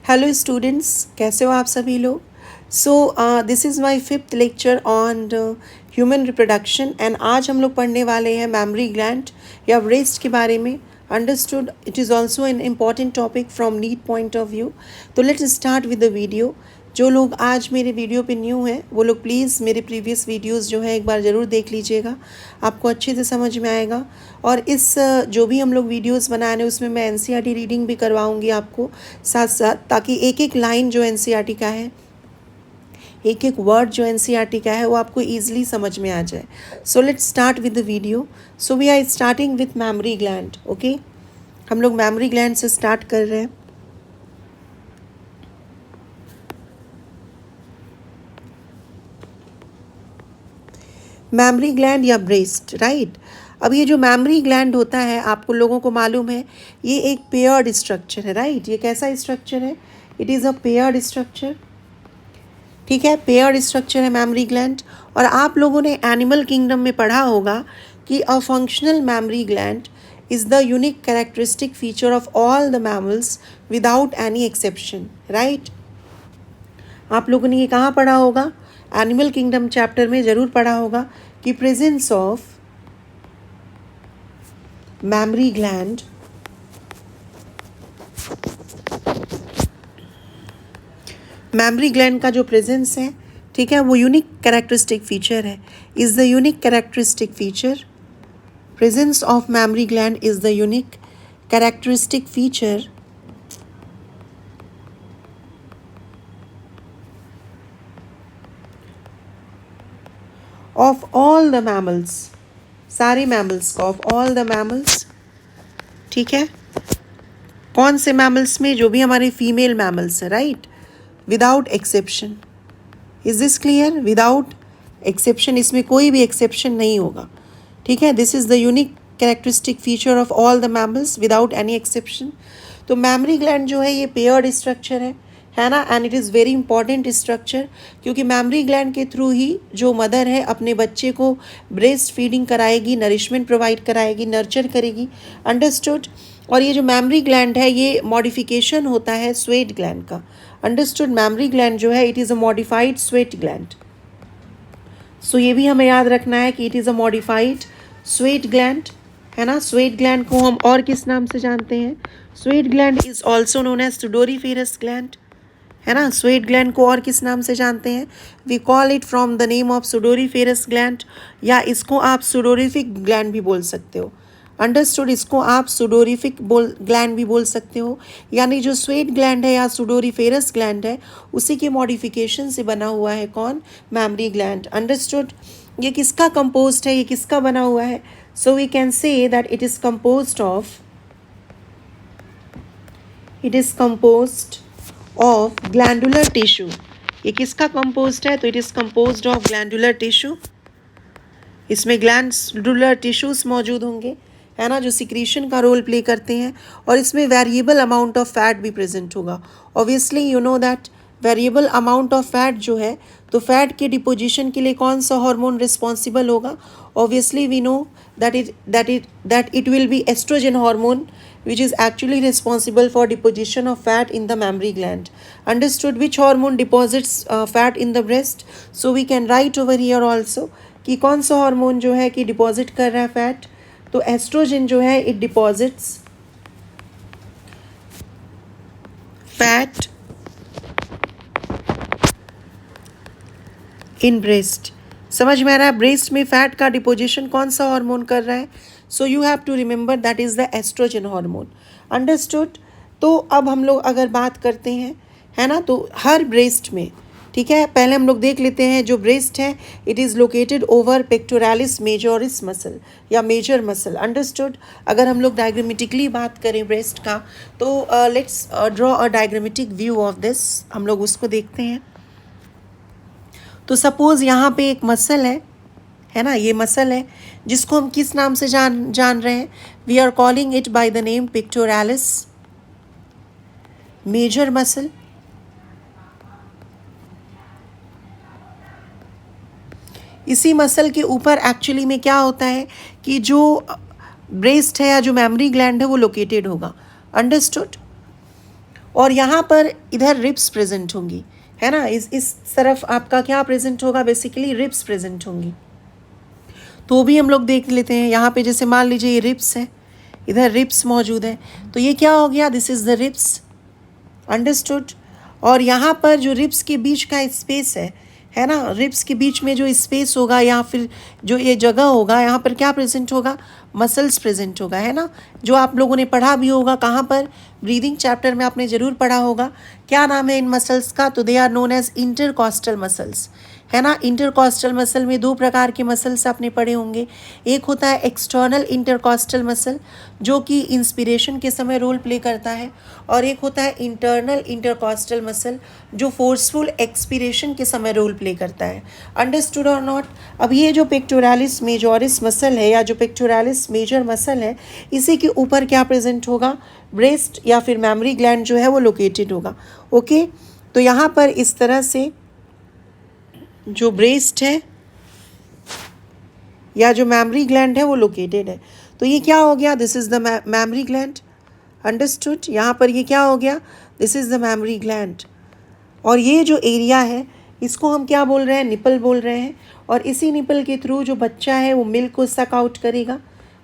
Hello students, कैसे हो आप सभी लोग। This is my fifth lecture on human reproduction and आज हम लोग पढ़ने वाले हैं मैमरी ग्लैंड या ब्रेस्ट के बारे में। Understood, it is also an important topic from NEET point of view. तो let's start with the video. जो लोग आज मेरे वीडियो पे न्यू हैं वो लोग प्लीज़ मेरे प्रीवियस वीडियोस जो है एक बार ज़रूर देख लीजिएगा, आपको अच्छे से समझ में आएगा। और इस जो भी हम लोग वीडियोस बना रहे हैं उसमें मैं एनसीईआरटी रीडिंग भी करवाऊंगी आपको साथ साथ, ताकि एक एक लाइन जो एनसीईआरटी का है, एक एक वर्ड जो एनसीईआरटी का है वो आपको ईजिली समझ में आ जाए। So let's start with the video. So we are starting with mammary gland. Okay, हम लोग मैमरी ग्लैंड से स्टार्ट कर रहे हैं। मैमरी ग्लैंड या ब्रेस्ट, राइट। अब ये जो मैमरी ग्लैंड होता है, आपको लोगों को मालूम है, ये एक पेयर्ड स्ट्रक्चर है, राइट। ये कैसा स्ट्रक्चर है? It is a paired structure. ठीक है, पेयर्ड स्ट्रक्चर है मैमरी ग्लैंड। और आप लोगों ने एनिमल किंगडम में पढ़ा होगा कि a functional mammary gland is the unique characteristic feature of all the mammals without any exception, right. आप लोगों ने ये कहाँ पढ़ा होगा? एनिमल किंगडम चैप्टर में ज़रूर पढ़ा होगा कि presence of mammary gland mammary gland का जो प्रेजेंस है, ठीक है, वो यूनिक कैरेक्टरिस्टिक फीचर है। Is the unique characteristic feature, presence of mammary gland is the unique characteristic feature of all the mammals, सारे मैमल्स का, ऑफ ऑल द मैमल्स। ठीक है, कौन से मैमल्स में? जो भी हमारे फीमेल मैमल्स है, right, without exception. Is this clear? Without exception, इसमें कोई भी एक्सेप्शन नहीं होगा। ठीक है, this is the unique characteristic feature of all the mammals without any exception. तो मैमरी ग्लैंड जो है ये पेयर्ड स्ट्रक्चर है ना, and it is very important structure, क्योंकि मैमरी ग्लैंड के थ्रू ही जो मदर है अपने बच्चे को ब्रेस्ट फीडिंग कराएगी, नरिशमेंट प्रोवाइड कराएगी, नर्चर करेगी। अंडरस्टूड। और ये जो मैमरी ग्लैंड है ये मॉडिफिकेशन होता है स्वेट ग्लैंड का। अंडरस्टूड। मैमरी ग्लैंड जो है it is a modified sweat gland. So ये भी हमें याद रखना है कि it is a modified sweat gland, है ना। स्वेट ग्लैंड को हम और किस नाम से जानते हैं? Sweat gland is also known as sudoriferous gland, है ना। स्वेट ग्लैंड को और किस नाम से जानते हैं? We call it from the name of sudoriferous gland, या इसको आप सुडोरिफिक ग्लैंड भी बोल सकते हो। अंडरस्टूड। इसको आप सुडोरिफिक ग्लैंड भी बोल सकते हो, यानी जो स्वेट ग्लैंड है या सुडोरीफेरस ग्लैंड है उसी के मॉडिफिकेशन से बना हुआ है कौन? Mammary gland. अंडरस्टूड। ये किसका कंपोज्ड है? ये किसका बना हुआ है? So we can say that it is composed of glandular tissue. ये किसका कंपोज्ड है? तो it is composed of glandular tissue. इसमें ग्लैंडुलर टिश्यूज मौजूद होंगे, है ना, जो सिक्रीशन का रोल प्ले करते हैं। और इसमें वेरिएबल अमाउंट ऑफ फैट भी प्रेजेंट होगा। Obviously you know that variable amount of fat जो है, तो फैट के डिपोजिशन के लिए कौन सा हार्मोन रिस्पॉन्सिबल होगा? Obviously we know that it will be estrogen hormone which is actually responsible for deposition of fat in the mammary gland. Understood? Which hormone deposits fat in the breast? So we can write over here also कि कौन सा hormone जो है कि deposit कर रहा है fat? तो एस्ट्रोजन जो है it deposits fat in breast. समझ में आ रहा है? ब्रेस्ट में फैट का डिपोजिशन कौन सा हार्मोन कर रहा है? So you have to remember that is the estrogen hormone. Understood. तो अब हम लोग अगर बात करते हैं, है ना, तो हर ब्रेस्ट में, ठीक है, पहले हम लोग देख लेते हैं जो ब्रेस्ट है it is located over pectoralis majoris muscle या मेजर मसल। अंडरस्टूड। अगर हम लोग डायग्रामेटिकली बात करें ब्रेस्ट का, तो let's draw a diagrammatic view of this. हम लोग उसको देखते हैं। तो सपोज़ यहाँ पे एक मसल है ना, ये मसल है जिसको हम किस नाम से जान रहे हैं? We are calling it by the name pectoralis major muscle. इसी मसल के ऊपर एक्चुअली में क्या होता है कि जो ब्रेस्ट है या जो मैमरी ग्लैंड है वो लोकेटेड होगा। अंडरस्टूड। और यहाँ पर इधर रिब्स प्रेजेंट होंगी, है ना। इस तरफ आपका क्या प्रेजेंट होगा, बेसिकली रिब्स प्रेजेंट होंगी। तो भी हम लोग देख लेते हैं। यहाँ पे जैसे मान लीजिए ये रिब्स है, इधर रिब्स मौजूद है, तो ये क्या हो गया, this is the ribs, understood. और यहाँ पर जो रिब्स के बीच का स्पेस है ना, रिब्स के बीच में जो स्पेस होगा या फिर जो ये जगह होगा, यहाँ पर क्या प्रेजेंट होगा, मसल्स प्रेजेंट होगा, है ना। जो आप लोगों ने पढ़ा भी होगा, कहाँ पर, ब्रीदिंग चैप्टर में आपने ज़रूर पढ़ा होगा। क्या नाम है इन मसल्स का, तो they are known as intercostal muscles, है ना। इंटरकॉस्टल मसल में दो प्रकार के मसल्स आपने पढ़े होंगे। एक होता है एक्सटर्नल इंटरकॉस्टल मसल, जो कि इंस्पिरेशन के समय रोल प्ले करता है, और एक होता है इंटरनल इंटरकॉस्टल मसल, जो फोर्सफुल एक्सपिरेशन के समय रोल प्ले करता है। अंडरस्टूड और नॉट। अब ये जो पेक्टोरालिस मेजोरिस मसल है, या जो पेक्टोरालिस मेजर मसल है, इसी के ऊपर क्या प्रेजेंट होगा, ब्रेस्ट या फिर मेमोरी ग्लैंड जो है वो लोकेटेड होगा। ओके, तो यहाँ पर इस तरह से जो ब्रेस्ट है या जो मेमोरी ग्लैंड है वो लोकेटेड है। तो ये क्या हो गया, this is the memory gland, understood. यहाँ पर ये क्या हो गया, this is the memory gland. और ये जो एरिया है इसको हम क्या बोल रहे हैं, निपल बोल रहे हैं। और इसी निपल के थ्रू जो बच्चा है वो मिल्क को सक आउट करेगा,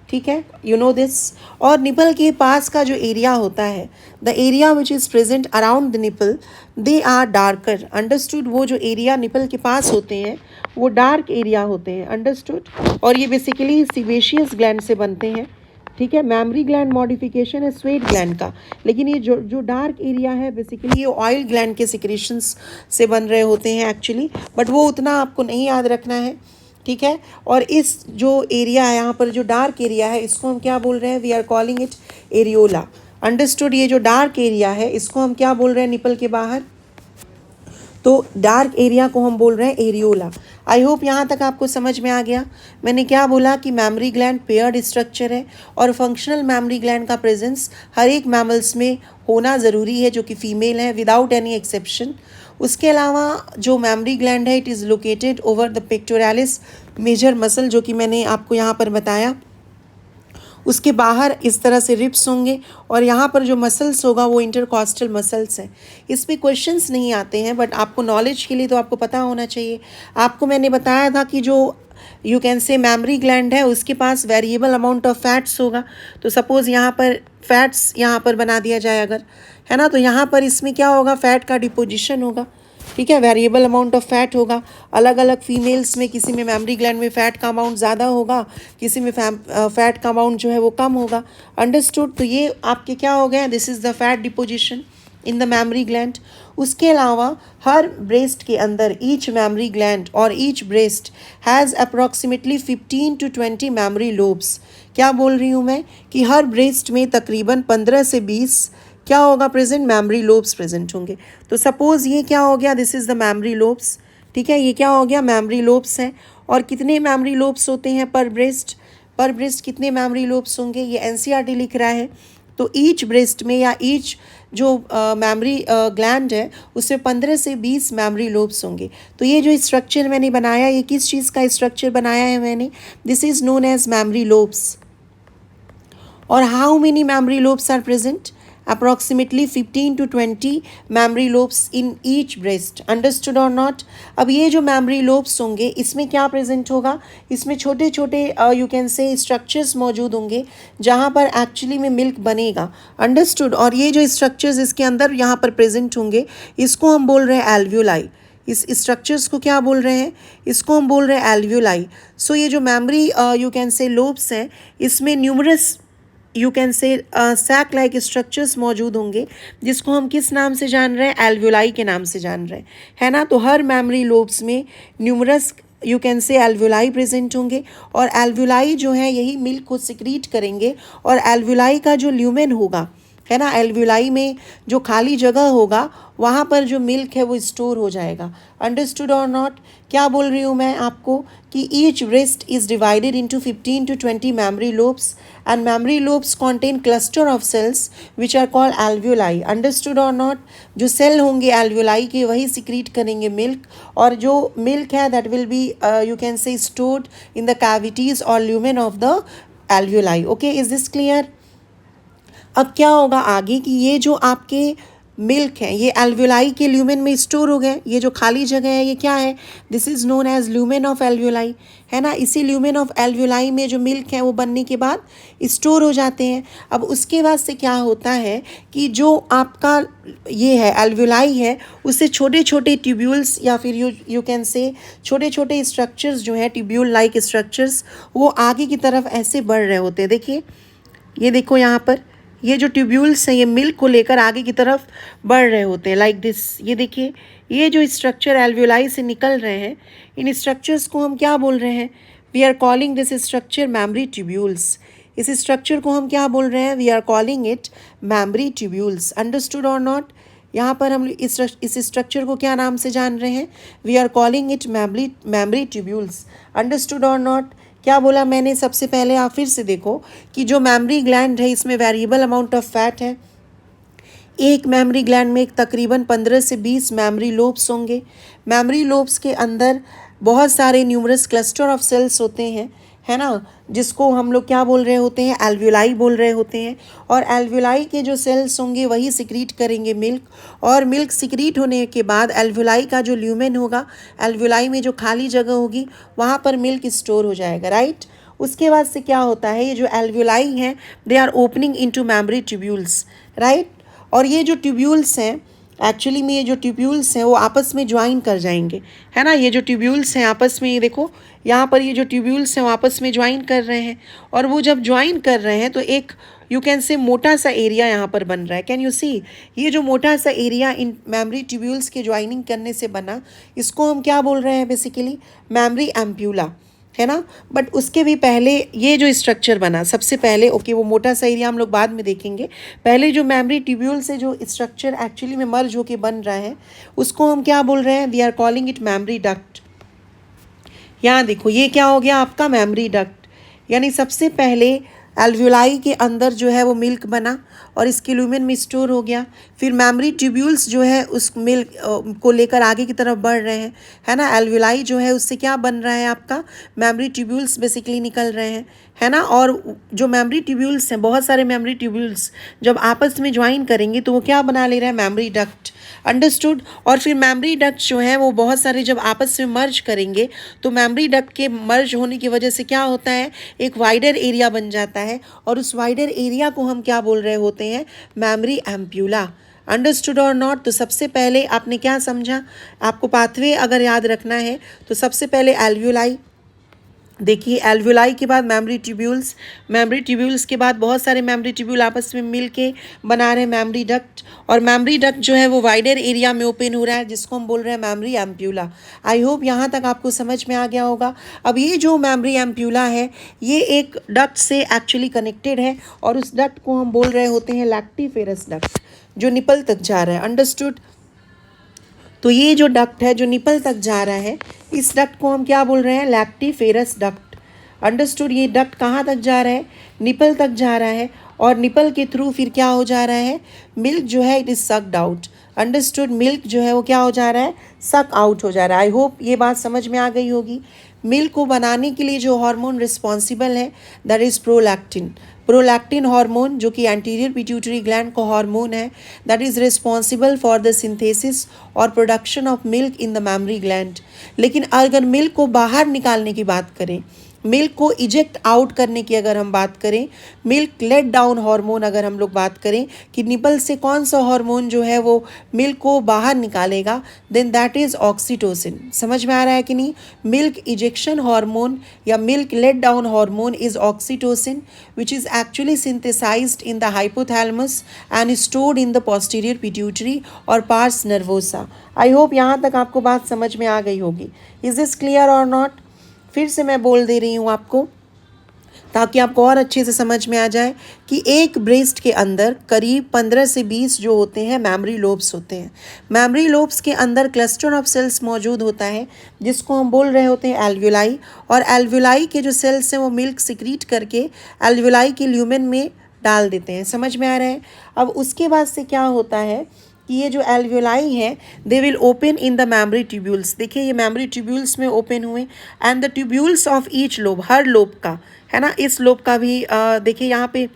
ठीक है, यू नो दिस। और निपल के पास का जो एरिया होता है, the area which is present around the nipple, they are darker, understood. वो जो एरिया निपल के पास होते हैं वो डार्क एरिया होते हैं, अंडरस्टूड। और ये बेसिकली सीबेशियस ग्लैंड से बनते हैं, ठीक है। मेमोरी ग्लैंड मॉडिफिकेशन है स्वेट ग्लैंड का, लेकिन ये जो डार्क एरिया है बेसिकली ये ऑयल ग्लैंड के सिक्रेशंस से बन रहे होते हैं एक्चुअली, बट वो उतना आपको नहीं याद रखना है, ठीक है। और इस जो एरिया है यहाँ पर जो डार्क एरिया है इसको हम क्या बोल रहे हैं, we are calling it areola, understood. ये जो डार्क एरिया है इसको हम क्या बोल रहे हैं, निपल के बाहर, तो डार्क एरिया को हम बोल रहे हैं एरियोला। आई होप यहाँ तक आपको समझ में आ गया। मैंने क्या बोला कि मेमोरी ग्लैंड पेयर्ड स्ट्रक्चर है, और फंक्शनल मेमोरी ग्लैंड का प्रेजेंस हर एक मैमल्स में होना ज़रूरी है जो कि फीमेल है, विदाउट एनी एक्सेप्शन। उसके अलावा जो मेमोरी ग्लैंड है it is located over the pectoralis major muscle, जो कि मैंने आपको यहाँ पर बताया। उसके बाहर इस तरह से रिब्स होंगे, और यहाँ पर जो मसल्स होगा वो इंटरकॉस्टल मसल्स हैं। इस पर क्वेश्चंस नहीं आते हैं, बट आपको नॉलेज के लिए तो आपको पता होना चाहिए। आपको मैंने बताया था कि जो यू कैन से मेमोरी ग्लैंड है उसके पास वेरिएबल अमाउंट ऑफ फैट्स होगा। तो सपोज़ यहाँ पर फैट्स यहाँ पर बना दिया जाए अगर, है ना, तो यहाँ पर इसमें क्या होगा, फैट का डिपोजिशन होगा, ठीक है, वेरिएबल अमाउंट ऑफ फैट होगा। अलग अलग फीमेल्स में किसी में मेमोरी ग्लैंड में फ़ैट का अमाउंट ज़्यादा होगा, किसी में फैट का अमाउंट जो है वो कम होगा, अंडरस्टूड। तो ये आपके क्या हो गया, this is the fat deposition in the memory gland. उसके अलावा हर ब्रेस्ट के अंदर ईच मेमोरी ग्लैंड और each breast has approximately 15 to 20 memory lobes. क्या बोल रही हूँ मैं कि हर ब्रेस्ट में तकरीबन 15 से 20 क्या होगा प्रेजेंट, मेमोरी लोब्स प्रेजेंट होंगे। तो सपोज़ ये क्या हो गया, this is the memory lobes, ठीक है, ये क्या हो गया, मेमोरी लोब्स है। और कितने मेमोरी लोब्स होते हैं पर ब्रेस्ट, पर ब्रेस्ट कितने मेमोरी लोब्स होंगे, ये एनसीईआरटी लिख रहा है। तो ईच ब्रेस्ट में या ईच जो मेमोरी ग्लैंड है उसमें 15 से 20 मेमोरी लोब्स होंगे। तो ये जो स्ट्रक्चर मैंने बनाया, ये किस चीज़ का स्ट्रक्चर बनाया है मैंने, this is known as memory lobes. और how many memory lobes are present, approximately 15 to 20 memory lobes in each breast, understood or not। अब ये जो memory lobes होंगे इसमें क्या प्रेजेंट होगा, इसमें छोटे छोटे यू कैन से स्ट्रक्चर्स मौजूद होंगे जहाँ पर एक्चुअली में मिल्क बनेगा, अंडरस्टूड। और ये जो स्ट्रक्चर्स इसके अंदर यहाँ पर प्रेजेंट होंगे इसको हम बोल रहे हैं एल्व्यूलाई। इस स्ट्रक्चर्स को क्या बोल रहे हैं, इसको हम बोल रहे हैं एल्व्यूलाई। सो ये जो mammary you can say lobes हैं इसमें numerous you can say sac like structures मौजूद होंगे, जिसको हम किस नाम से जान रहे हैं, एल्व्यूलाई के नाम से जान रहे हैं, है ना। तो हर मेमोरी लोब्स में न्यूमरस यू कैन से एल्व्यूलाई प्रेजेंट होंगे, और एल्व्यूलाई जो है यही मिल्क को सिक्रीट करेंगे। और एल्व्यूलाई का जो ल्यूमेन होगा, है ना, एल्व्यूलाई में जो खाली जगह होगा वहाँ पर जो मिल्क है वो स्टोर हो जाएगा, अंडरस्टूड और नॉट। क्या बोल रही हूँ मैं आपको कि each breast is divided into 15 to 20 memory lobes, and memory lobes contain cluster of cells which are called alveoli, understood और नॉट। जो सेल होंगे एल्व्यूलाई के वही सिक्रीट करेंगे मिल्क, और जो मिल्क है that will be you can say stored in the cavities और lumen of the alveoli. Okay, is this clear. अब क्या होगा आगे कि ये जो आपके मिल्क है ये एल्वुलाई के ल्यूमेन में स्टोर हो गए। ये जो खाली जगह है ये क्या है, this is known as lumen of alveoli, है ना। इसी ल्यूमेन ऑफ एल्वुलाई में जो मिल्क है वो बनने के बाद स्टोर हो जाते हैं। अब उसके बाद से क्या होता है कि जो आपका ये है एल्वुलाई है उससे छोटे छोटे ट्यूब्यूल्स या फिर यू कैन से छोटे छोटे स्ट्रक्चर्स जो है ट्यूब्यूल लाइक स्ट्रक्चर्स वो आगे की तरफ ऐसे बढ़ रहे होते हैं। देखिए ये देखो यहाँ पर ये जो ट्यूब्यूल्स हैं ये मिल्क को लेकर आगे की तरफ बढ़ रहे होते हैं लाइक दिस। ये देखिए ये जो स्ट्रक्चर एल्वुलाई से निकल रहे हैं इन स्ट्रक्चर्स को हम क्या बोल रहे हैं, we are calling this structure mammary tubules. इस स्ट्रक्चर को हम क्या बोल रहे हैं, we are calling it mammary tubules. Understood और नॉट। यहाँ पर हम इस स्ट्रक्चर को क्या नाम से जान रहे हैं, we are calling it mammary tubules. Understood और नॉट। क्या बोला मैंने, सबसे पहले आप फिर से देखो कि जो मैमरी ग्लैंड है इसमें वेरिएबल अमाउंट ऑफ फैट है। एक मेमोरी ग्लैंड में तकरीबन 15 से 20 मेमोरी लोब्स होंगे। मेमोरी लोब्स के अंदर बहुत सारे न्यूमरस क्लस्टर ऑफ सेल्स होते हैं, है ना, जिसको हम लोग क्या बोल रहे होते हैं, एल्वुलाई बोल रहे होते हैं। और एल्वुलाई के जो सेल्स होंगे वही सिक्रीट करेंगे मिल्क, और मिल्क सिक्रीट होने के बाद एल्वुलाई का जो ल्यूमेन होगा, एल्वुलाई में जो खाली जगह होगी वहाँ पर मिल्क स्टोर हो जाएगा, राइट। उसके बाद से क्या होता है, ये जो एल्वुलाई हैं they are opening into mammary tubules, right. और ये जो ट्यूब्यूल्स हैं एक्चुअली में ये जो ट्यूब्यूल्स हैं वो आपस में ज्वाइन कर जाएंगे, है ना। ये जो ट्यूब्यूल्स हैं आपस में, ये देखो यहाँ पर ये जो ट्यूब्यूल्स हैं वो आपस में ज्वाइन कर रहे हैं। और वो जब ज्वाइन कर रहे हैं तो एक यू कैन से मोटा सा एरिया यहाँ पर बन रहा है। कैन यू सी, ये जो मोटा सा एरिया इन मेमोरी ट्यूब्यूल्स के ज्वाइनिंग करने से बना, इसको हम क्या बोल रहे हैं, बेसिकली मेमोरी एम्प्यूला, है ना। बट उसके भी पहले ये जो स्ट्रक्चर बना सबसे पहले, ओके वो मोटा सा एरिया हम लोग बाद में देखेंगे। पहले जो मेमोरी ट्यूब्यूल से जो स्ट्रक्चर एक्चुअली में मर्ज होके बन रहा है उसको हम क्या बोल रहे हैं, we are calling it mammary duct. यहाँ देखो ये क्या हो गया आपका मेमोरी डक्ट, यानी सबसे पहले एल्वुलाई के अंदर जो है वो मिल्क बना और इसके ल्यूमेन में स्टोर हो गया। फिर मेमोरी ट्यूब्यूल्स जो है उस मिल्क को लेकर आगे की तरफ बढ़ रहे हैं, है ना। एल्वुलाई जो है उससे क्या बन रहा है आपका, मेमोरी ट्यूब्यूल्स बेसिकली निकल रहे हैं, है ना। और जो मेमोरी ट्यूब्यूल्स हैं, बहुत सारे मेमोरी ट्यूब्यूल्स जब आपस में ज्वाइन करेंगे तो वो क्या बना ले रहे हैं, मेमोरी डक्ट। अंडरस्टूड। और फिर मेमोरी डक्ट जो है वो बहुत सारे जब आपस में मर्ज करेंगे तो मेमोरी डक्ट के मर्ज होने की वजह से क्या होता है, एक वाइडर एरिया बन जाता है और उस वाइडर एरिया को हम क्या बोल रहे होते हैं, मेमोरी एम्प्यूला। अंडरस्टूड और नॉट। तो सबसे पहले आपने क्या समझा, आपको पाथवे अगर याद रखना है तो सबसे पहले एल्वुलाई, देखिए एल्वुलाई के बाद मेमोरी ट्यूब्यूल्स, मेमोरी ट्यूब्यूल्स के बाद बहुत सारे मेमोरी ट्यूब्यूल आपस में मिल के बना रहे हैं मेमोरी डक्ट। और मेमोरी डक्ट जो है वो वाइडर एरिया में ओपन हो रहा है जिसको हम बोल रहे हैं मेमोरी एम्प्यूला। आई होप यहाँ तक आपको समझ में आ गया होगा। अब ये जो मेमोरी एम्प्यूला है ये एक डक्ट से एक्चुअली कनेक्टेड है और उस डक्ट को हम बोल रहे होते हैं लैक्टिफेरस डक्ट, जो निपल तक जा रहा है। अंडरस्टूड। तो ये जो डक्ट है जो निपल तक जा रहा है इस डक्ट को हम क्या बोल रहे हैं, लैक्टिफेरस डक्ट। अंडरस्टूड। ये डक्ट कहाँ तक जा रहा है, निपल तक जा रहा है और निपल के थ्रू फिर क्या हो जा रहा है, मिल्क जो है it is sucked out. Understood. Milk जो है वो क्या हो जा रहा है, सक आउट हो जा रहा है। आई होप ये बात समझ में आ गई होगी। मिल्क को बनाने के लिए जो हार्मोन रिस्पॉन्सिबल है that is prolactin. Prolactin hormone जो कि एंटीरियर पिट्यूटरी ग्लैंड का हार्मोन है that is responsible for the synthesis और production of milk in the memory gland. लेकिन अगर मिल्क को बाहर निकालने की बात करें, मिल्क को इजेक्ट आउट करने की अगर हम बात करें, मिल्क लेट डाउन हार्मोन अगर हम लोग बात करें कि निपल से कौन सा हार्मोन जो है वो मिल्क को बाहर निकालेगा, देन दैट इज़ ऑक्सीटोसिन। समझ में आ रहा है कि नहीं। मिल्क इजेक्शन हार्मोन या milk let down hormone is oxytocin which is actually synthesised in the hypothalamus and stored in the posterior pituitary or pars nervosa. I hope यहाँ तक आपको बात समझ में आ गई होगी। इज दिस क्लियर और नॉट। फिर से मैं बोल दे रही हूँ आपको ताकि आपको और अच्छे से समझ में आ जाए कि एक ब्रेस्ट के अंदर करीब 15 से 20 जो होते हैं मेमोरी लोब्स होते हैं। मेमोरी लोब्स के अंदर क्लस्टर ऑफ सेल्स मौजूद होता है जिसको हम बोल रहे होते हैं एल्वुलाई। और एल्वुलाई के जो सेल्स हैं वो मिल्क सिक्रीट करके एल्वुलाई के ल्यूमेन में डाल देते हैं। समझ में आ रहा है। अब उसके बाद से क्या होता है कि ये जो एल्वुलाई हैं they will open in the mammary tubules. देखिए ये मेमोरी ट्यूब्यूल्स में ओपन हुए and the tubules of each lobe, हर लोब का, है ना, इस लोब का भी देखिए यहाँ पे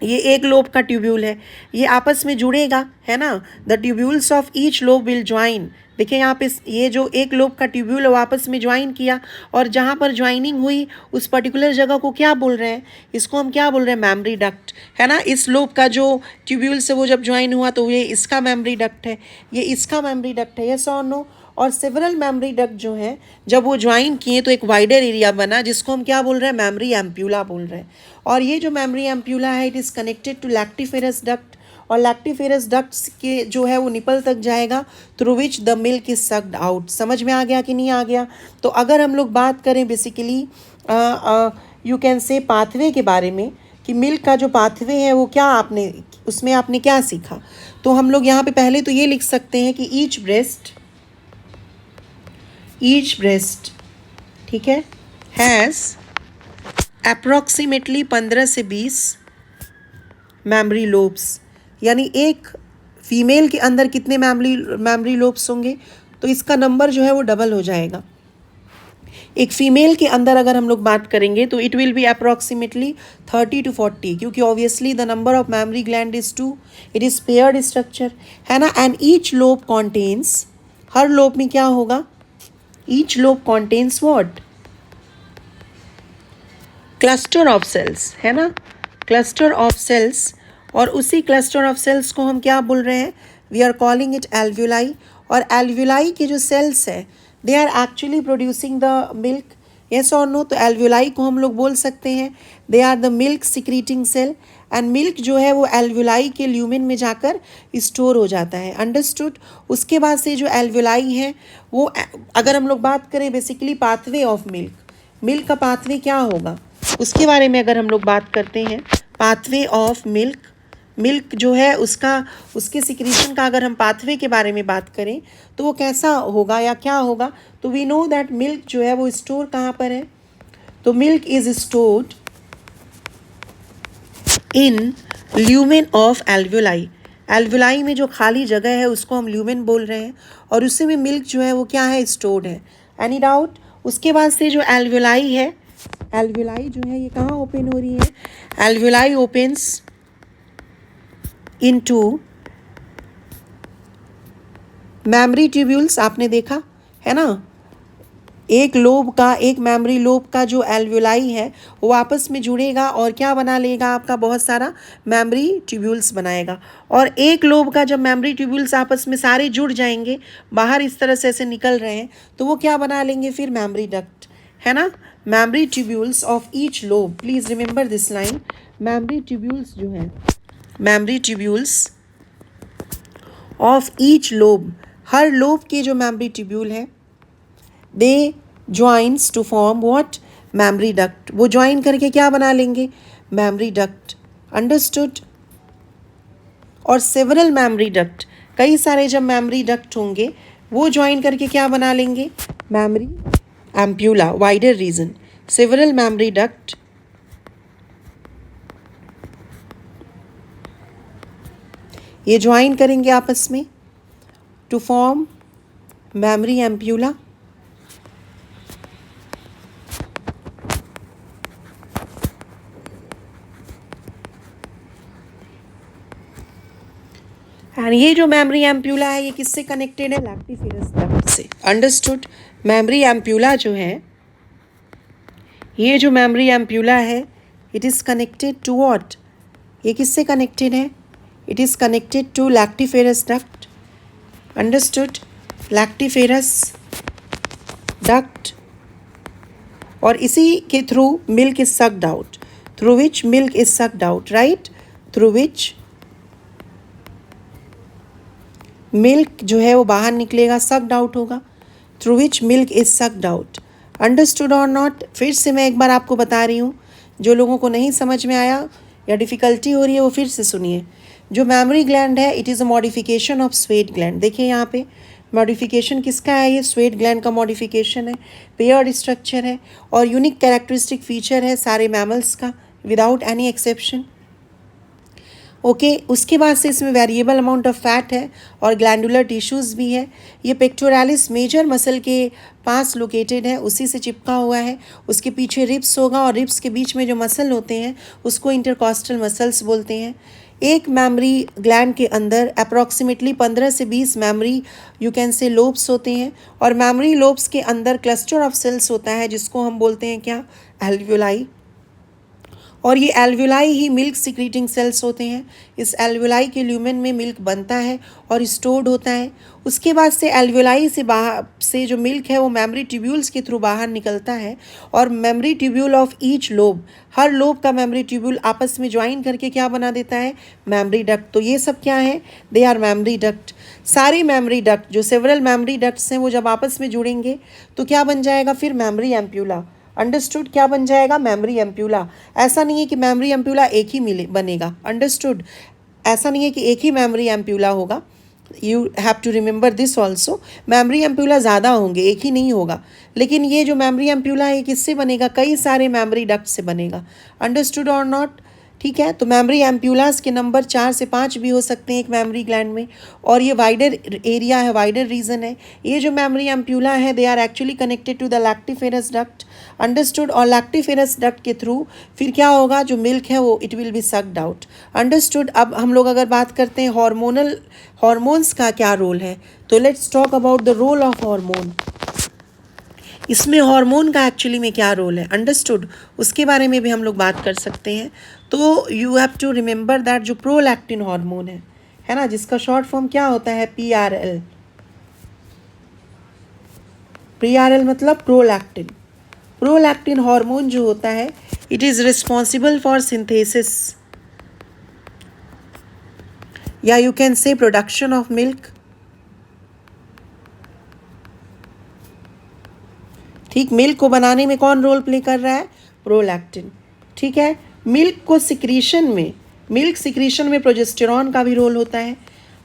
ये एक लोब का ट्यूब्यूल है, ये आपस में जुड़ेगा, है ना। The tubules of each lobe will join. देखिए यहाँ पे ये जो एक लोब का ट्यूब्यूल है वो आपस में ज्वाइन किया, और जहाँ पर ज्वाइनिंग हुई उस पर्टिकुलर जगह को क्या बोल रहे हैं, इसको हम क्या बोल रहे हैं, मेमोरी डक्ट, है ना। इस लोब का जो ट्यूब्यूल से वो जब ज्वाइन हुआ तो ये इसका मेमोरी डक्ट है, ये इसका मेमोरी डक्ट है, यस और नो। और सेवरल मेमोरी डक्ट जो हैं जब वो ज्वाइन किए तो एक वाइडर एरिया बना जिसको हम क्या बोल रहे हैं, मेमोरी एम्प्यूला बोल रहे हैं। और ये जो मेमोरी एम्प्यूला है it is connected to lactiferous duct, और लैक्टिफेरस डक्ट्स के जो है वो निपल तक जाएगा, through which the milk is sucked out. समझ में आ गया कि नहीं आ गया। तो अगर हम लोग बात करें बेसिकली यू कैन से पाथवे के बारे में कि मिल्क का जो पाथवे है वो क्या, आपने उसमें आपने क्या सीखा, तो हम लोग यहाँ पे पहले तो ये लिख सकते हैं कि ईच ब्रेस्ट, ठीक है, हैज़ अप्रॉक्सीमेटली 15 से 20 मेमोरी लोब्स। यानी एक फीमेल के अंदर कितने मेमोरी लोब्स होंगे, तो इसका नंबर जो है वो डबल हो जाएगा। एक फीमेल के अंदर अगर हम लोग बात करेंगे तो it will be approximately 30 to 40, क्योंकि obviously the number of mammary gland is 2, it is paired structure, है ना। एंड ईच लोब कॉन्टेन्स, हर लोब में क्या होगा, each lobe contains what, cluster of cells, है ना, क्लस्टर ऑफ सेल्स। और उसी क्लस्टर ऑफ सेल्स को हम क्या बोल रहे हैं, we are calling it alveoli. और एल्व्यूलाई के जो सेल्स है they are actually producing the milk, yes or no. तो एल्व्यूलाई को हम लोग बोल सकते हैं they are the milk secreting cell, and milk जो है वो एल्व्यूलाई के ल्यूमेन में जाकर स्टोर हो जाता है, अंडरस्टूड। उसके बाद से जो एल्व्यूलाई है वो, अगर हम लोग बात करें basically pathway of milk, milk का पाथवे क्या होगा उसके बारे में अगर हम लोग बात करते हैं, पाथवे ऑफ मिल्क, मिल्क जो है उसका, उसके सिक्रीशन का अगर हम पाथवे के बारे में बात करें तो वो कैसा होगा या क्या होगा, तो वी नो दैट मिल्क जो है वो स्टोर कहाँ पर है, तो milk is stored in lumen of alveoli. Alveoli में जो खाली जगह है उसको हम ल्यूमेन बोल रहे हैं, और उसी में मिल्क जो है वो क्या है, स्टोर्ड है। Any doubt. उसके बाद से जो एल्व्यूलाई है, एल्व्यूलाई जो है ये कहाँ ओपन हो रही है, alveoli opens into mammary tubules. आपने देखा है ना, एक लोब का, एक मेमोरी लोब का जो एल्व्यूलाई है वो आपस में जुड़ेगा और क्या बना लेगा, आपका बहुत सारा मेमोरी ट्यूब्यूल्स बनाएगा। और एक लोब का जब मेमोरी ट्यूब्यूल्स आपस में सारे जुड़ जाएंगे, बाहर इस तरह से ऐसे निकल रहे हैं, तो वो क्या बना लेंगे फिर, मेमोरी डक्ट, है ना। Memory tubules of each lobe, please remember this line, memory tubules जो है, memory tubules of each lobe, हर लोब के जो मेमोरी ट्यूब्यूल है they joins to form what, memory duct. वो ज्वाइन करके क्या बना लेंगे, मेमोरी डक्ट, अंडरस्टूड। और सेवरल मेमोरी डक्ट, कई सारे जब मेमोरी डक्ट होंगे वो ज्वाइन करके क्या बना लेंगे, mammary ampulla, wider region, several memory duct ये ज्वाइन करेंगे आपस में to form mammary ampulla. And ये जो मेमोरी एम्प्यूला है ये किससे कनेक्टेड है, लैक्टिफेरस डक्ट से, अंडरस्टूड। मेमोरी एम्प्यूला जो है, ये जो मेमोरी एम्प्यूला है it is connected to what, ये किससे कनेक्टेड है, it is connected to lactiferous duct, understood, lactiferous duct. और इसी के through milk is sucked out, through which milk is sucked out, right, through which milk जो है वो बाहर निकलेगा, सक्ड आउट होगा, through which milk is sucked out, understood और नॉट। फिर से मैं एक बार आपको बता रही हूँ, जो लोगों को नहीं समझ में आया या डिफ़िकल्टी हो रही है वो फिर से सुनिए। जो मेमोरी ग्लैंड है it is a modification of sweat gland. देखिए यहाँ पे मॉडिफिकेशन किसका है, ये स्वेट ग्लैंड का मॉडिफिकेशन है, पेयर्ड स्ट्रक्चर है और यूनिक कैरेक्टरिस्टिक फीचर है सारे मैमल्स का विदाउट एनी एक्सेप्शन। ओके उसके बाद से इसमें वेरिएबल अमाउंट ऑफ फैट है और ग्लैंडुलर टिश्यूज़ भी है। ये पेक्टोरालिस मेजर मसल के पास लोकेटेड है, उसी से चिपका हुआ है। उसके पीछे रिब्स होगा और रिब्स के बीच में जो मसल होते हैं उसको इंटरकॉस्टल मसल्स बोलते हैं। एक मैमरी ग्लैंड के अंदर अप्रॉक्सीमेटली 15 से 20 memory you can say lobes होते हैं और मैमरी लोब्स के अंदर क्लस्टर ऑफ सेल्स होता है जिसको हम बोलते हैं क्या, एल्वियोलाई। और ये एल्वियोलाई ही मिल्क सिक्रीटिंग सेल्स होते हैं। इस एल्वियोलाई के ल्यूमेन में मिल्क बनता है और स्टोर्ड होता है। उसके बाद से एल्वियोलाई से बाहर से जो मिल्क है वो मेमरी ट्यूब्यूल्स के थ्रू बाहर निकलता है और memory tubule of each lobe, हर लोब का मेमरी ट्यूब्यूल आपस में ज्वाइन करके क्या बना देता है, मेमरी डक्ट। तो ये सब क्या है, दे आर मेमरी डक्ट। सारे मेमरी डक्ट जो सेवरल मेमरी डक्ट्स हैं वो जब आपस में जुड़ेंगे तो क्या बन जाएगा फिर, मेमरी एम्प्यूला। अंडरस्टूड, क्या बन जाएगा, मेमरी एम्प्यूला। ऐसा नहीं है कि मेमरी एम्प्यूला एक ही मिले बनेगा, अंडरस्टूड। ऐसा नहीं है कि एक ही मेमरी एम्प्यूला होगा, you have to remember this also. Mammary ampulla ज़्यादा होंगे, एक ही नहीं होगा। लेकिन ये जो मेमरी एम्प्यूला है किससे बनेगा, कई सारे मेमरी डक्ट से बनेगा, अंडरस्टूड और नॉट। ठीक है, तो मेमरी एम्प्यूलास के नंबर 4 से 5 भी हो सकते हैं एक मेमरी ग्लैंड में। और ये वाइडर एरिया है, वाइडर रीजन है। ये जो मेमरी एम्प्यूला है they are actually connected to the lactiferous duct, understood. और लैक्टिफेरस डक्ट के थ्रू फिर क्या होगा, जो मिल्क है वो it will be sucked out, understood. अब हम लोग अगर बात करते हैं हॉर्मोन्स का क्या रोल है, तो let's talk about the role of hormone. इसमें हार्मोन का एक्चुअली में क्या रोल है, अंडरस्टूड, उसके बारे में भी हम लोग बात कर सकते हैं। तो you have to remember that जो प्रोलैक्टिन हार्मोन है ना, जिसका शॉर्ट फॉर्म क्या होता है, PRL। PRL मतलब प्रोलैक्टिन। प्रोलैक्टिन हार्मोन जो होता है it is responsible for synthesis या you can say production of milk. ठीक, मिल्क को बनाने में कौन रोल प्ले कर रहा है, प्रोलैक्टिन। ठीक है, मिल्क को सिक्रीशन में, मिल्क सिक्रीशन में प्रोजेस्टेरॉन का भी रोल होता है।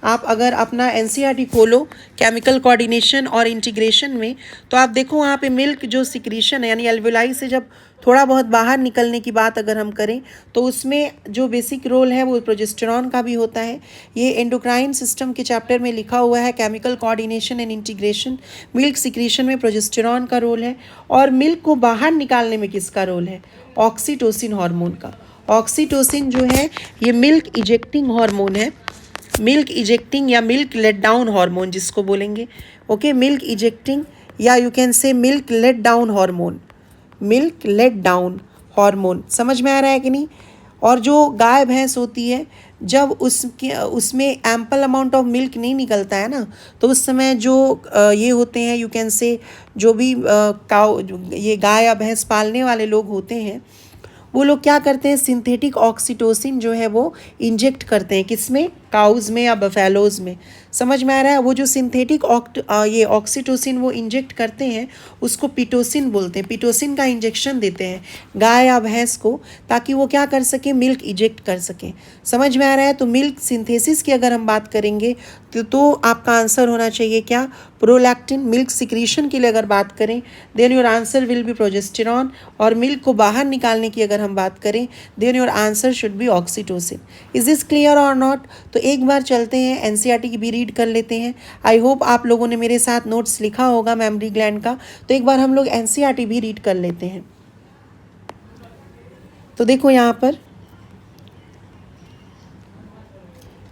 आप अगर अपना NCERT खोलो केमिकल कोऑर्डिनेशन और इंटीग्रेशन में, तो आप देखो वहाँ पे मिल्क जो सिक्रीशन है यानी एल्वियोलाई से जब थोड़ा बहुत बाहर निकलने की बात अगर हम करें तो उसमें जो बेसिक रोल है वो प्रोजेस्टेरॉन का भी होता है। ये एंडोक्राइन सिस्टम के चैप्टर में लिखा हुआ है, chemical coordination and integration. Milk secretion में प्रोजेस्टेरॉन का रोल है और मिल्क को बाहर निकालने में किसका रोल है, ऑक्सीटोसिन हार्मोन का। ऑक्सीटोसिन जो है ये मिल्क इजेक्टिंग हार्मोन है, मिल्क इजेक्टिंग या मिल्क लेट डाउन हार्मोन जिसको बोलेंगे। ओके, मिल्क इजेक्टिंग या you can say milk let down hormone, milk let down hormone. समझ में आ रहा है कि नहीं। और जो गाय भैंस होती है जब उसमें एम्पल अमाउंट ऑफ मिल्क नहीं निकलता है ना, तो उस समय जो ये होते हैं यू कैन से जो भी काउ ये गाय या भैंस पालने वाले लोग होते हैं वो लोग क्या करते हैं, सिंथेटिक ऑक्सीटोसिन जो है वो इंजेक्ट करते हैं, किसमें, काउज में या बफेलोज में। समझ में आ रहा है। वो जो सिंथेटिक ये ऑक्सीटोसिन वो इंजेक्ट करते हैं उसको पिटोसिन बोलते हैं। पिटोसिन का इंजेक्शन देते हैं गाय या भैंस को ताकि वो क्या कर सके, मिल्क इजेक्ट कर सकें। समझ में आ रहा है। तो मिल्क सिंथेसिस की अगर हम बात करेंगे तो आपका आंसर होना चाहिए क्या, प्रोलैक्टिन। मिल्क सिक्रीशन के लिए अगर बात करें then your answer will be progesterone. और मिल्क को बाहर निकालने की अगर हम बात करें then your answer should be oxytocin. Is this clear और नॉट। तो एक बार चलते हैं NCERT की भी रीड कर लेते हैं। आई होप आप लोगों ने मेरे साथ नोट्स लिखा होगा मेमरी ग्लैंड का, तो एक बार हम लोग NCERT भी रीड कर लेते हैं। तो देखो यहाँ पर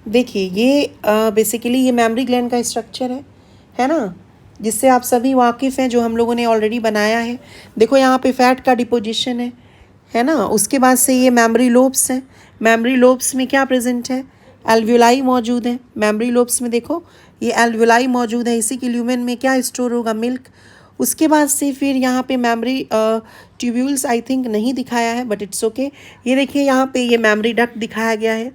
देखिए ये बेसिकली ये मेमरी ग्लैंड का स्ट्रक्चर है ना, जिससे आप सभी वाकिफ़ हैं, जो हम लोगों ने ऑलरेडी बनाया है। देखो यहाँ पे फैट का डिपोजिशन है ना। उसके बाद से ये मेमरी लोब्स हैं। मेमरी लोब्स में क्या प्रेजेंट है, एल्वियोलाई मौजूद है। मेमरी लोब्स में देखो ये एल्वियोलाई मौजूद है, इसी के ल्यूमेन में क्या स्टोर होगा, मिल्क। उसके बाद से फिर यहाँ पे मेमरी ट्यूब्यूल्स आई थिंक नहीं दिखाया है बट इट्स ओके। ये देखिए यहाँ पे ये मेमरी डक्ट दिखाया गया है,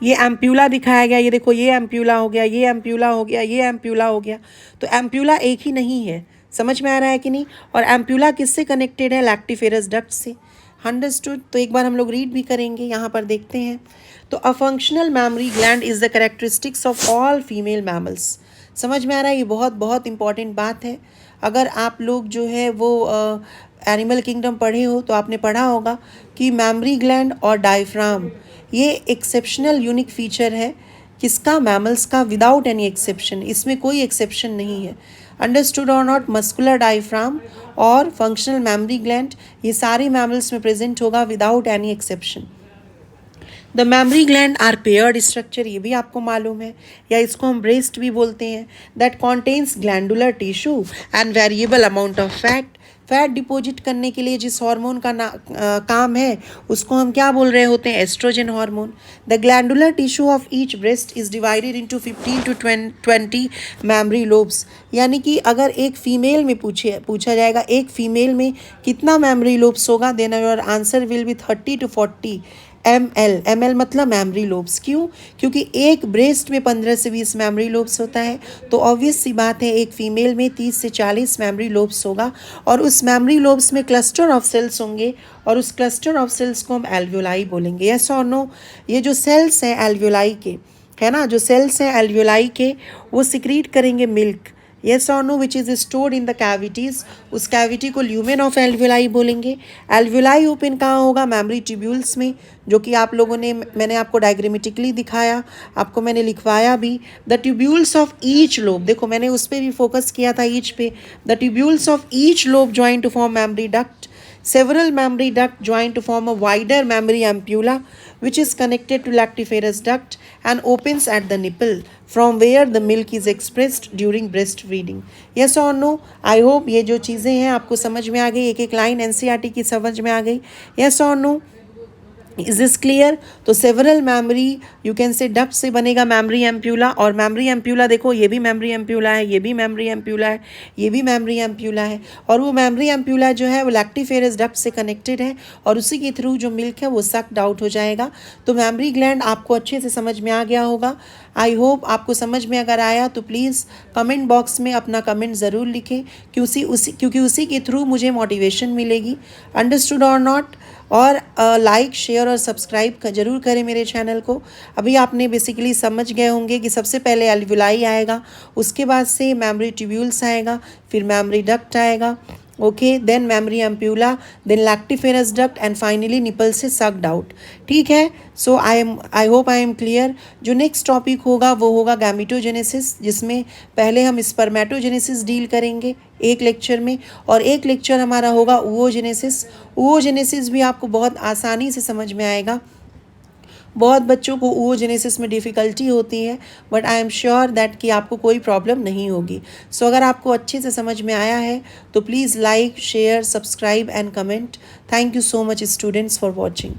ये एम्प्यूला दिखाया गया। ये देखो ये एम्प्यूला हो गया, ये एम्प्यूला हो गया, ये एम्प्यूला हो गया। तो एम्प्यूला एक ही नहीं है, समझ में आ रहा है कि नहीं। और एम्प्यूला किससे कनेक्टेड है, लैक्टिफेरस डक्ट से, अंडरस्टूड। तो एक बार हम लोग रीड भी करेंगे, यहाँ पर देखते हैं। तो a functional mammary gland is the characteristics of all female mammals. समझ में आ रहा है, ये बहुत बहुत इंपॉर्टेंट बात है। अगर आप लोग जो है वो एनिमल किंगडम पढ़े हो तो आपने पढ़ा होगा कि मेमरी ग्लैंड और डायफ्राम, ये एक्सेप्शनल यूनिक फीचर है किसका, मैमल्स का, विदाउट एनी एक्सेप्शन, इसमें कोई एक्सेप्शन नहीं है। अंडरस्टूड और नॉट, मस्कुलर डायफ्राम और फंक्शनल मेमोरी ग्लैंड ये सारे मैमल्स में प्रेजेंट होगा without any exception. The memory gland are paired structure, ये भी आपको मालूम है, या इसको हम ब्रेस्ट भी बोलते हैं, that contains glandular tissue and variable amount of fat. Fat deposit करने के लिए जिस हार्मोन का काम है उसको हम क्या बोल रहे होते हैं, estrogen hormone. The glandular tissue of each breast is divided into 15 to 20 memory lobes, यानी कि अगर एक फीमेल में पूछा जाएगा एक फीमेल में कितना मेमोरी लोब्स होगा, then your answer will be 30 to 40 ml मतलब मेमोरी लोब्स। क्यों? क्योंकि एक ब्रेस्ट में 15 से 20 मेमोरी लोब्स होता है, तो ऑब्वियस सी बात है एक फीमेल में 30 से 40 मेमोरी लोब्स होगा, और उस मेमोरी लोब्स में क्लस्टर ऑफ सेल्स होंगे, और उस क्लस्टर ऑफ सेल्स को हम एल्वियोलाई बोलेंगे। Yes or no? ये जो सेल्स हैं एल्वियोलाई के, है ना, जो सेल्स हैं एल्वियोलाई के, वो सिक्रीट करेंगे मिल्क। येस और no? Which is stored in the cavities, उस कैविटी को ल्यूमेन ऑफ एल्वियोलाई बोलेंगे। एल्वियोलाई ओपन कहाँ होगा, मेमोरी ट्यूब्यूल्स में, जो कि आप लोगों ने, मैंने आपको डायग्रामेटिकली दिखाया, आपको मैंने लिखवाया भी। The tubules of each lobe, देखो मैंने उस पर भी फोकस किया था, ईच पे। The tubules of each lobe join to form memory duct. Several memory duct join to form a wider memory ampulla which is connected to lactiferous duct and opens at the nipple from where the milk is expressed during breastfeeding. Yes or no? I hope ये जो चीज़ें हैं आपको समझ में आ गई, एक एक लाइन एनसीईआरटी की समझ में आ गई। Yes or no? Is this clear? तो several memory you can say duct से बनेगा मेमोरी एम्प्यूला, और मेमोरी एम्प्यूला देखो ये भी मेमोरी एम्प्यूला है, ये भी मेमोरी एम्प्यूला है, ये भी मेमोरी एम्प्यूला है, और वो मेमोरी एम्प्यूला जो है वो लैक्टिफेरस डक्ट से कनेक्टेड है, और उसी के थ्रू जो मिल्क है वो सक्ड आउट हो जाएगा। तो मेमोरी ग्लैंड आपको अच्छे से समझ में आ गया होगा। आई होप आपको समझ में अगर आया तो प्लीज़ कमेंट बॉक्स में अपना कमेंट ज़रूर लिखें, क्योंकि उसी के थ्रू मुझे मोटिवेशन मिलेगी। अंडरस्टूड और नॉट? और लाइक शेयर और सब्सक्राइब जरूर करें मेरे चैनल को। अभी आपने बेसिकली समझ गए होंगे कि सबसे पहले एल्वियोलाई आएगा, उसके बाद से मेमोरी ट्यूब्यूल्स आएगा, फिर मेमोरी डक्ट आएगा, okay, then memory ampulla, then lactiferous duct and finally nipple से सक्ड आउट। ठीक है, so I hope I am clear. जो नेक्स्ट टॉपिक होगा वो होगा गैमेटोजेनेसिस, जिसमें पहले हम स्पर्मेटोजेनेसिस डील करेंगे एक लेक्चर में, और एक लेक्चर हमारा होगा oogenesis। oogenesis भी आपको बहुत आसानी से समझ में आएगा। बहुत बच्चों को oogenesis में डिफ़िकल्टी होती है, but I am sure that कि आपको कोई प्रॉब्लम नहीं होगी। सो अगर आपको अच्छे से समझ में आया है तो please like share subscribe and comment. Thank you so much students for watching.